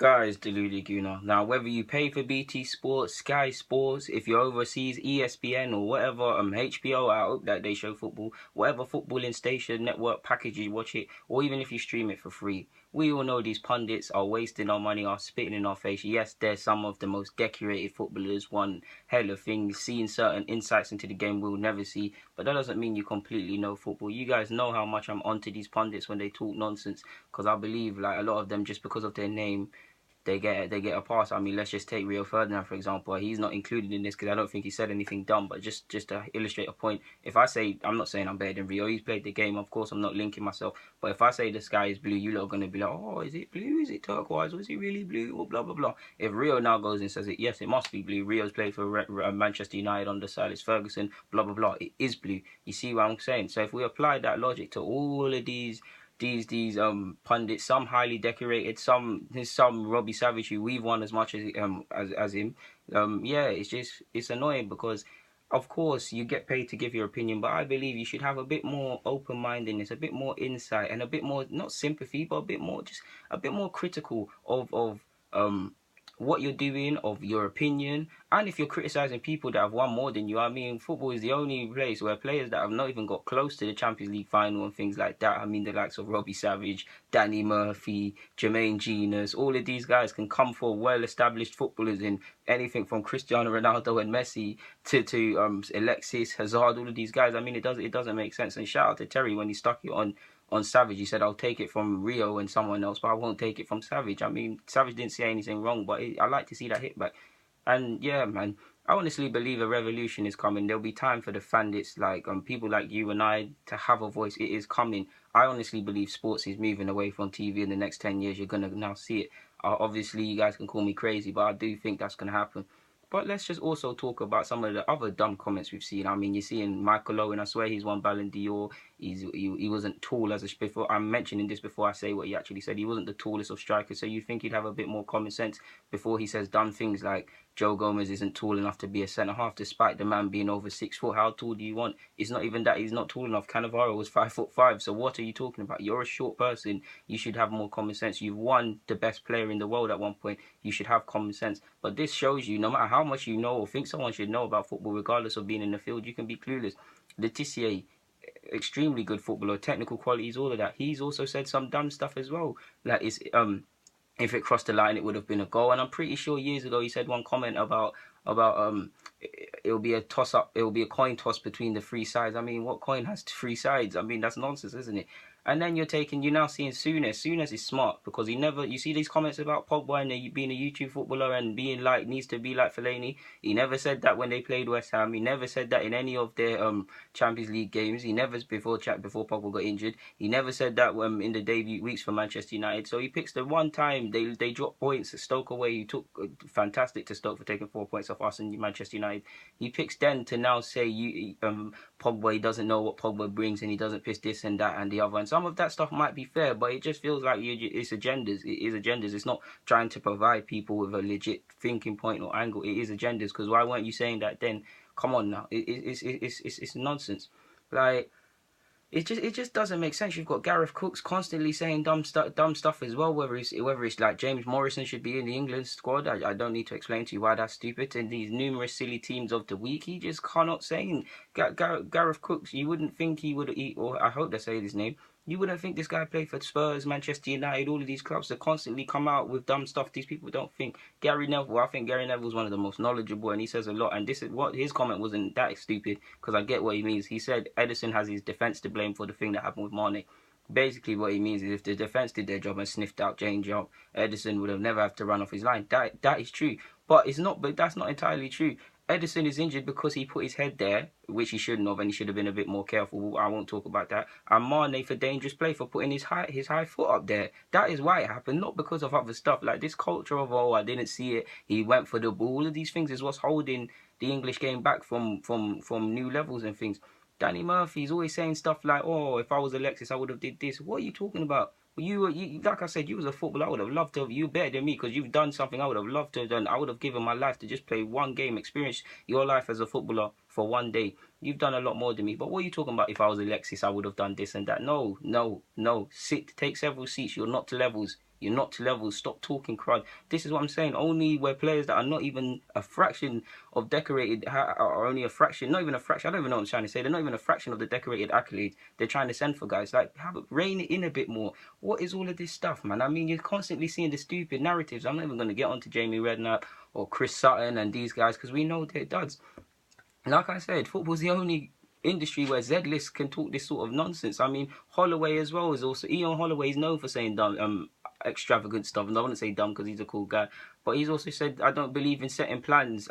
Guys, Deludi Guna. Now, whether you pay for BT Sports, Sky Sports, if you're overseas, ESPN or whatever, HBO, I hope that they show football, whatever footballing station, network package you watch it, or even if you stream it for free. We all know these pundits are wasting our money, are spitting in our face. Yes, they're some of the most decorated footballers, one hell of things, seeing certain insights into the game we'll never see, but that doesn't mean you completely know football. You guys know how much I'm onto these pundits when they talk nonsense, because I believe like a lot of them, just because of their name, they get a pass. I mean, let's just take Rio Ferdinand, for example. He's not included in this because I don't think he said anything dumb, but just to illustrate a point, if I say, I'm not saying I'm better than Rio, he's played the game, of course I'm not linking myself, but if I say the sky is blue, you lot are going to be like, oh, is it blue, is it turquoise, or is it really blue, or blah, blah, blah. If Rio now goes and says it, yes, it must be blue, Rio's played for Manchester United under Sir Alex Ferguson, blah, blah, blah, it is blue. You see what I'm saying? So if we apply that logic to all of these pundits, some highly decorated, some Robbie Savage who we've won as much as him. Yeah, it's annoying because of course you get paid to give your opinion, but I believe you should have a bit more open-mindedness, a bit more insight, and a bit more, not sympathy, but a bit more critical of what you're doing, of your opinion. And if you're criticizing people that have won more than you, I mean, football is the only place where players that have not even got close to the Champions League final and things like that, I mean, the likes of Robbie Savage, Danny Murphy, Jermaine Genius, all of these guys can come for well-established footballers in anything from Cristiano Ronaldo and Messi to Alexis, Hazard, all of these guys. I mean, it doesn't make sense. And shout out to Terry when he stuck it on Savage. He said, I'll take it from Rio and someone else, but I won't take it from Savage. I mean, Savage didn't say anything wrong, but I like to see that hit back. And yeah, man, I honestly believe a revolution is coming. There'll be time for the fandits, like people like you and I, to have a voice. It is coming. I honestly believe sports is moving away from TV in the next 10 years. You're going to now see it. Obviously, you guys can call me crazy, but I do think that's going to happen. But let's just also talk about some of the other dumb comments we've seen. I mean, you're seeing Micheal Owen, I swear he's won Ballon d'Or. He wasn't tall as a before. I'm mentioning this before I say what he actually said. He wasn't the tallest of strikers, so you think he'd have a bit more common sense before he says dumb things like Joe Gomez isn't tall enough to be a centre-half, despite the man being over 6 foot. How tall do you want? It's not even that he's not tall enough. Cannavaro was 5'5", so what are you talking about? You're a short person. You should have more common sense. You've won the best player in the world at one point. You should have common sense. But this shows you, no matter how much you know or think someone should know about football, regardless of being in the field, you can be clueless. Letitia, extremely good footballer, technical qualities, all of that. He's also said some dumb stuff as well. Like it's if it crossed the line, it would have been a goal. And I'm pretty sure years ago he said one comment about it'll be a toss up, it'll be a coin toss between the three sides. I mean, what coin has 3 sides? I mean, that's nonsense, isn't it? And then you're now seeing Souness. Souness is smart because you see these comments about Pogba and being a YouTube footballer and needs to be like Fellaini. He never said that when they played West Ham. He never said that in any of their Champions League games. He never, before Pogba got injured. He never said that in the debut weeks for Manchester United. So he picks the one time they dropped points at Stoke away. He took fantastic to Stoke for taking 4 points off us in Manchester United. He picks then to now say Pogba, he doesn't know what Pogba brings and he doesn't piss this and that and the other. And some of that stuff might be fair, but it just feels like it's agendas. It is agendas. It's not trying to provide people with a legit thinking point or angle. It is agendas, because why weren't you saying that then? Come on now. It's nonsense. Like, it just doesn't make sense. You've got Gareth Crooks constantly saying dumb stuff as well. Whether it's like James Morrison should be in the England squad, I don't need to explain to you why that's stupid. And these numerous silly teams of the week, he just cannot say. Gareth Crooks, you wouldn't think he would eat, or I hope they say his name. You wouldn't think this guy played for Spurs, Manchester United, all of these clubs that constantly come out with dumb stuff. These people don't think. Gary Neville, I think Gary Neville's one of the most knowledgeable, and he says a lot. And this is what his comment wasn't that stupid, because I get what he means. He said Ederson has his defence to blame for the thing that happened with Mane. Basically, what he means is if the defence did their job and sniffed out Jane Job, Ederson would have never have to run off his line. That is true, but that's not entirely true. Ederson is injured because he put his head there, which he shouldn't have, and he should have been a bit more careful. I won't talk about that. And Mane for dangerous play, for putting his high foot up there. That is why it happened, not because of other stuff. Like this culture of, oh, I didn't see it, he went for the ball. All of these things is what's holding the English game back from new levels and things. Danny Murphy's always saying stuff like, oh, if I was Alexis, I would have did this. What are you talking about? You like I said, you was a footballer. I would have loved to have you better than me, because you've done something I would have loved to have done. I would have given my life to just play one game, experience your life as a footballer for one day. You've done a lot more than me. But what are you talking about? If I was Alexis, I would have done this and that. No. Take several seats. You're not to levels. You're not to level. Stop talking crud. This is what I'm saying. Only where players that are not even a fraction of decorated are only a fraction, not even a fraction. I don't even know what I'm trying to say. They're not even a fraction of the decorated accolades they're trying to send for guys. Like, rein it in a bit more. What is all of this stuff, man? I mean, you're constantly seeing the stupid narratives. I'm not even going to get onto Jamie Redknapp or Chris Sutton and these guys because we know they're duds. Like I said, football's the only industry where Z-list can talk this sort of nonsense. I mean, Holloway as well is also... Ian Holloway is known for saying dumb, extravagant stuff. And I wouldn't say dumb because he's a cool guy. But he's also said, I don't believe in setting plans.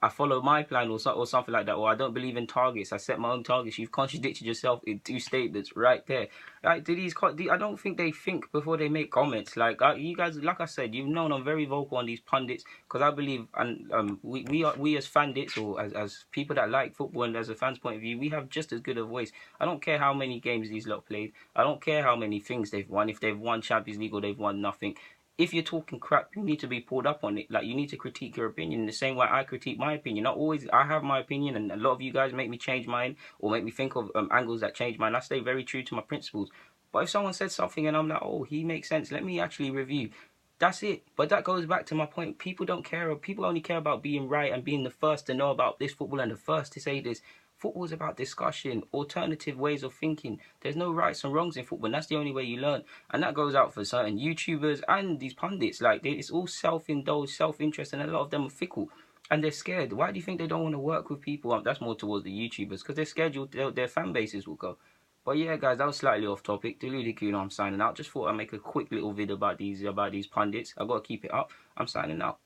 I follow my plan or something like that. Or I don't believe in targets. I set my own targets. You've contradicted yourself in 2 statements right there. Like, I don't think they think before they make comments. Like, you guys, like I said, you've known I'm very vocal on these pundits because I believe, and we as fandits or as people that like football and as a fan's point of view, we have just as good a voice. I don't care how many games these lot played. I don't care how many things they've won. If they've won Champions League or they've won nothing. If you're talking crap, you need to be pulled up on it. Like, you need to critique your opinion in the same way I critique my opinion. Not always, I have my opinion, and a lot of you guys make me change mine or make me think of angles that change mine. I stay very true to my principles. But if someone says something and I'm like, oh, he makes sense, let me actually review. That's it. But that goes back to my point. People don't care. People only care about being right and being the first to know about this football and the first to say this. Football is about discussion, alternative ways of thinking. There's no rights and wrongs in football, and that's the only way you learn. And that goes out for certain YouTubers and these pundits. Like, it's all self-indulged, self-interest, and a lot of them are fickle. And they're scared. Why do you think they don't want to work with people? That's more towards the YouTubers, because they're scared their fan bases will go. But yeah, guys, that was slightly off topic. Delulu Kuno, I'm signing out. Just thought I'd make a quick little video about these pundits. I've got to keep it up. I'm signing out.